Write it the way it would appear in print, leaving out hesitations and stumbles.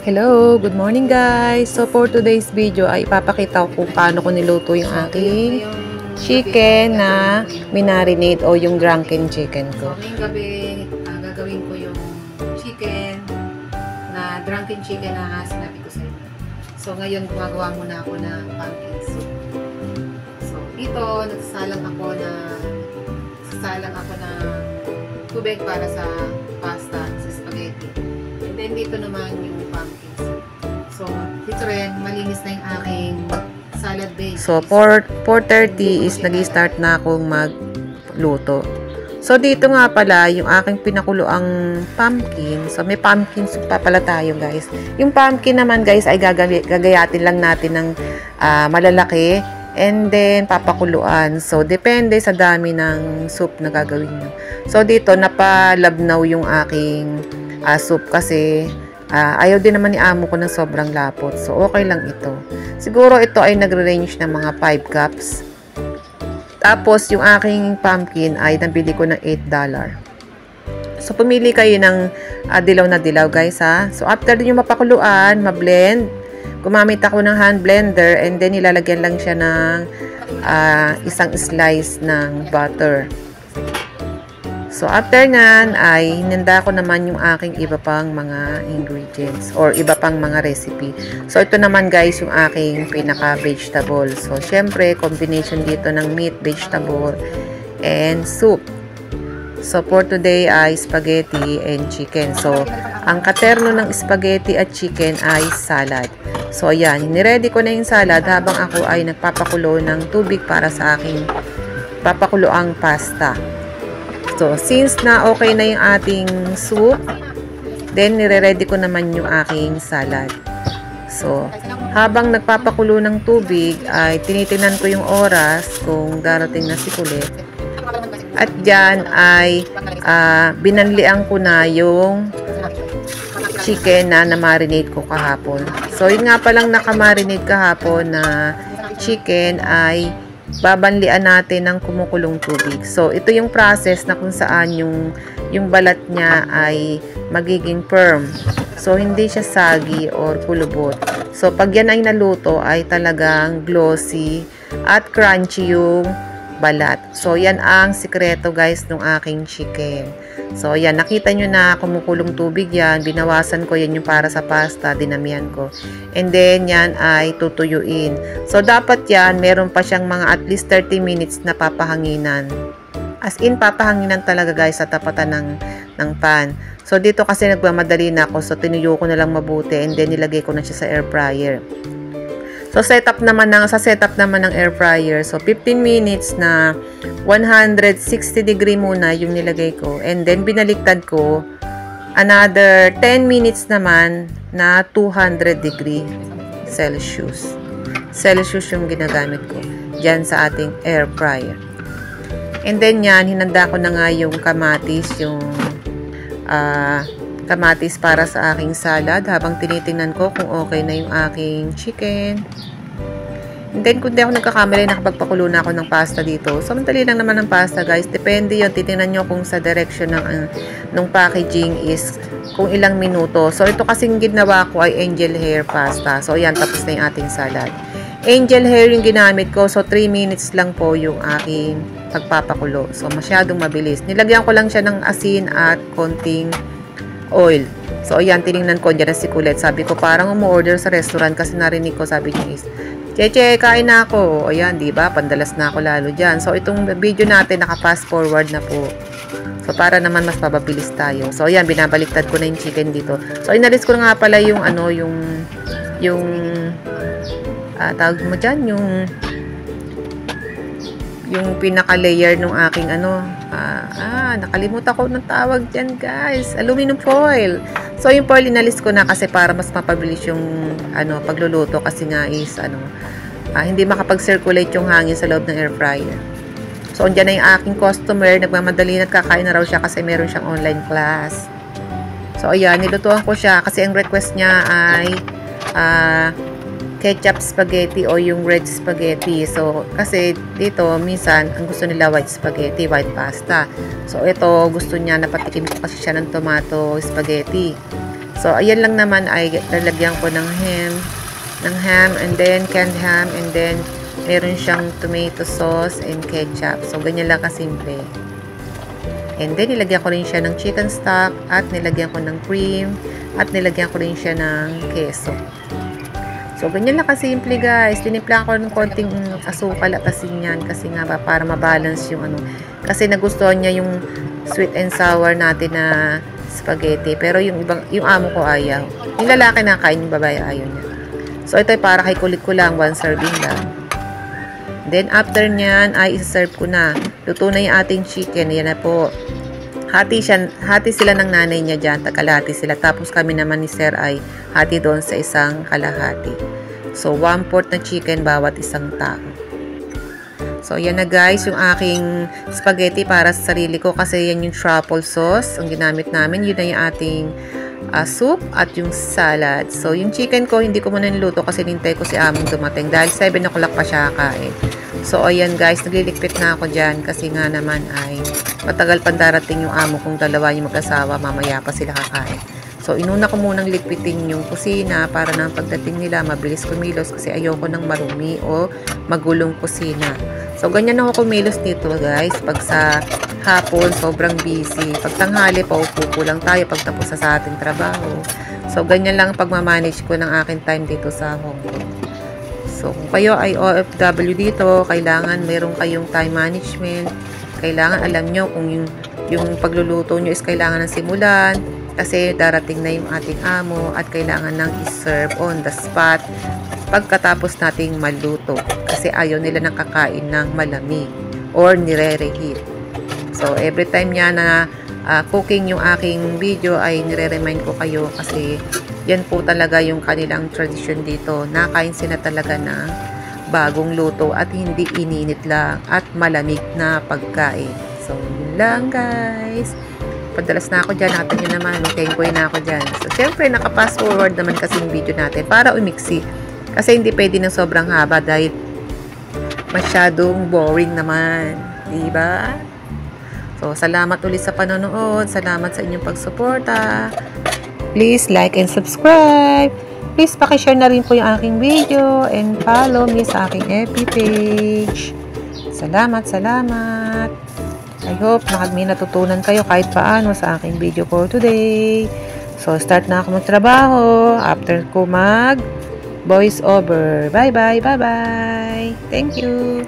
Hello, good morning guys. So for today's video ay ipapakita ko kung paano ko niluto yung aking chicken na minarinate o yung drunken chicken ko. So ngayong gabi, gagawin ko yung chicken na drunken chicken na sinabi ko sa inyo. So ngayon gumagawa muna ako ng pumpkin soup. So dito nagsasalang ako ng tubig para sa pasta, sa spaghetti. And then dito naman yung pumpkin soup. So dito rin malinis na yung aking salad base. So 4:30 is nag-start na akong magluto. So dito nga pala yung aking pinakuloang pumpkin. So may pumpkin soup pa pala tayo guys. Yung pumpkin naman guys ay gagayatin lang natin ng malalaki. And then, papakuluan. So, depende sa dami ng soup na gagawin nyo. So, dito, napalabnaw yung aking soup kasi ayaw din naman ni amo ko ng sobrang lapot. So, okay lang ito. Siguro, ito ay nagre-range ng mga 5 cups. Tapos, yung aking pumpkin ay nabili ko ng $8. So, pumili kayo ng dilaw na dilaw, guys, ha. So, after din yung mapakuluan, mablend, gumamit ako ng hand blender and then nilalagyan lang siya ng isang slice ng butter. So, after nyan, ay hinanda ko naman yung aking iba pang mga ingredients or iba pang mga recipe. So, ito naman guys yung aking pinaka-vegetable. So, syempre, combination dito ng meat, vegetable, and soup. So, for today ay spaghetti and chicken. So, ang katerno ng spaghetti at chicken ay salad. So, ayan. Niready ko na yung salad habang ako ay nagpapakulo ng tubig para sa aking papakuloang pasta. So, since na okay na yung ating soup, then nire-ready ko naman yung aking salad. So, habang nagpapakulo ng tubig, ay tinitingnan ko yung oras kung darating na si Kulit. At dyan ay binanlian ko na yung chicken na na-marinate ko kahapon. So, yun nga palang naka-marinate kahapon na chicken ay babanlian natin ng kumukulong tubig. So, ito yung process na kung saan yung balat niya ay magiging firm. So, hindi siya sagi or kulubot. So, pag yan ay naluto ay talagang glossy at crunchy yung balat. So, yan ang sikreto guys ng aking chicken. So, yan. Nakita nyo na kumukulong tubig yan. Binawasan ko yan yung para sa pasta. Dinamihan ko. And then, yan ay tutuyuin. So, dapat yan, meron pa siyang mga at least 30 minutes na papahanginan. As in, papahanginan talaga guys sa tapatan ng pan. So, dito kasi nagmamadali na ako. So, tinuyo ko na lang mabuti. And then, nilagay ko na siya sa air fryer. So, sa setup naman ng air fryer. So, 15 minutes na 160 degree muna yung nilagay ko. And then, binaliktad ko. Another 10 minutes naman na 200 degree Celsius. Celsius yung ginagamit ko. Diyan sa ating air fryer. And then, yan. Hinanda ko na nga yung kamatis. Yung kamatis para sa aking salad habang tinitingnan ko kung okay na yung aking chicken. And then, kung di ako nagkakamali, nakapagpakulo na ako ng pasta dito. So, madali lang naman ng pasta, guys. Depende yun. Titingnan nyo kung sa direction ng packaging is kung ilang minuto. So, ito kasing ginawa ko ay angel hair pasta. So, ayan, tapos na yung ating salad. Angel hair yung ginamit ko. So, 3 minutes lang po yung aking pagpapakulo. So, masyadong mabilis. Nilagyan ko lang siya ng asin at konting oil. So, ayan, tinignan ko dyan na si Kulit. Sabi ko, parang umu-order sa restaurant kasi narinig ko, sabi niya is, Cheche, kain na ako. Ayan, diba? Pandalas na ako lalo dyan. So, itong video natin, naka-fast forward na po. So, para naman mas mapabilis tayo. So, ayan, binabaliktad ko na yung chicken dito. So, inalis ko nga pala yung, tawag mo dyan, yung pinaka-layer ng aking nakalimutan ko ng tawag dyan guys, aluminum foil. So yung foil inalis ko na kasi para mas mapabilis yung pagluluto kasi nga is hindi makapag-circulate yung hangin sa loob ng air fryer. So andyan na yung aking customer, nagmamadali na kakain na raw siya kasi meron siyang online class. So ayan, nilutuan ko siya kasi ang request niya ay ketchup spaghetti o yung red spaghetti. So, kasi dito, minsan, ang gusto nila white spaghetti, white pasta. So, ito, gusto niya, napatikim ko kasi siya ng tomato spaghetti. So, ayan lang naman ay lalagyan ko ng ham, and then canned ham, and then meron siyang tomato sauce and ketchup. So, ganyan lang kasimple. And then, nilagyan ko rin siya ng chicken stock, at nilagyan ko ng cream, at nilagyan ko rin siya ng keso. So, ganyan lang kasimple guys. Tinimpla ko ng konting asukal at asin yan kasi nga ba para mabalance yung ano. Kasi nagustuhan niya yung sweet and sour natin na spaghetti. Pero yung amo ko ayaw. Yung lalaki na kain, yung babae ayaw niya. So, ito ay para kay kulit ko lang, 1 serving lang. Then, after nyan, ay isa-serve ko na. Luto na yung ating chicken. Yan na po. Hati sila ng nanay niya dyan, takalahati sila. Tapos kami naman ni Sir ay hati doon sa isang kalahati. So, 1/4 na chicken bawat isang tao. So, yan na guys, yung aking spaghetti para sa sarili ko kasi yan yung truffle sauce ang ginamit namin. Yun na yung ating soup at yung salad. So, yung chicken ko, hindi ko muna niluto kasi nintay ko si among dumating dahil 7 o'clock pa siya kain. So, ayan guys, nagliligpit na ako dyan kasi nga naman ay matagal pa darating yung amo kong dalawa yung mag-asawa, mamaya pa sila kakain. So, inuna ko munang ligpitin yung kusina para nang pagdating nila, mabilis kumilos kasi ayoko ng marumi o magulong kusina. So, ganyan ako kumilos dito guys. Pag sa hapon, sobrang busy. Pag tanghali, paupo lang tayo pag tapos sa ating trabaho. So, ganyan lang pagmamanage ko ng aking time dito sa Hong Kong. So, kung kayo ay OFW dito, kailangan meron kayong time management. Kailangan alam nyo kung yung pagluluto nyo is kailangan ng simulan kasi darating na yung ating amo at kailangan nang i-serve on the spot pagkatapos nating maluto kasi ayaw nila nang kakain ng malamig or nire-reheat. So, every time niya na cooking yung aking video ay nire-remind ko kayo kasi yan po talaga yung kanilang tradisyon dito. Nakain sila talaga ng bagong luto at hindi ininit lang at malamig na pagkain. So, yun lang guys. Padalas na ako dyan. Nakita nyo naman. Tengkoy na ako dyan. So, syempre, naka-fast forward naman kasi yung video natin para umiksi. Kasi hindi pwede ng sobrang haba dahil masyadong boring naman. Diba? So, salamat ulit sa panonood. Salamat sa inyong pagsuporta. Please like and subscribe. Please pakishare na rin po yung aking video and follow me sa aking FB page. Salamat. I hope may natutunan kayo kahit paano sa aking video for today. So, start na ako magtrabaho after ko mag voice over. Bye bye. Thank you.